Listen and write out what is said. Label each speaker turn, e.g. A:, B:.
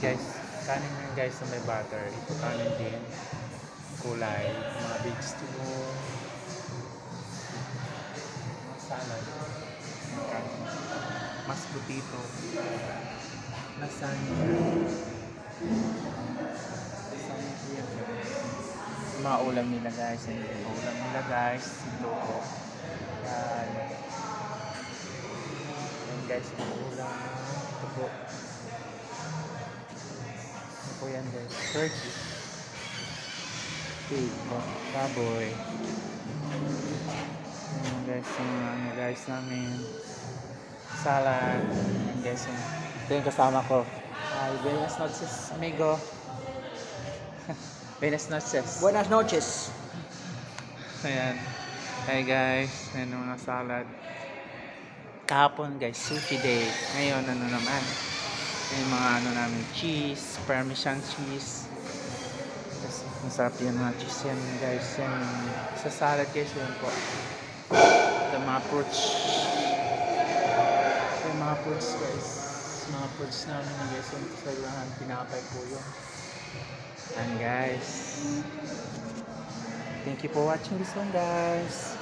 A: guys. Kanin yan guys na may butter. Ito kanin din. Kulay. Mga vegetable. Mga salad. Kanin. Mas potato. Lasagna. Lasagna po yan guys. Mga ulam nila guys. Ulam nila guys. Ito po. Yan. Yan guys. Mga ulam. Ito po. Ito po yan guys. Turkey. Pig. Baboy. Yan guys. Yung ano guys namin. Salad. Yan guys. Ito yung kasama ko. Hi. Buenas noches amigo. Buenas noches.
B: Buenas noches.
A: Ayan. Hi guys. Ayan yung mga salad. Kahapon guys, sushi day. Ngayon ano naman. Yung mga ano namin, cheese, parmesan cheese. Kasi masarap yung mga cheese yan guys. Yan sa salad guys, yun po. Ito mga fruits. Ito yung mga fruits guys. Mga fruits namin guys. Yung sa lahan, pinapay po yun. And guys, thank you for watching this one guys.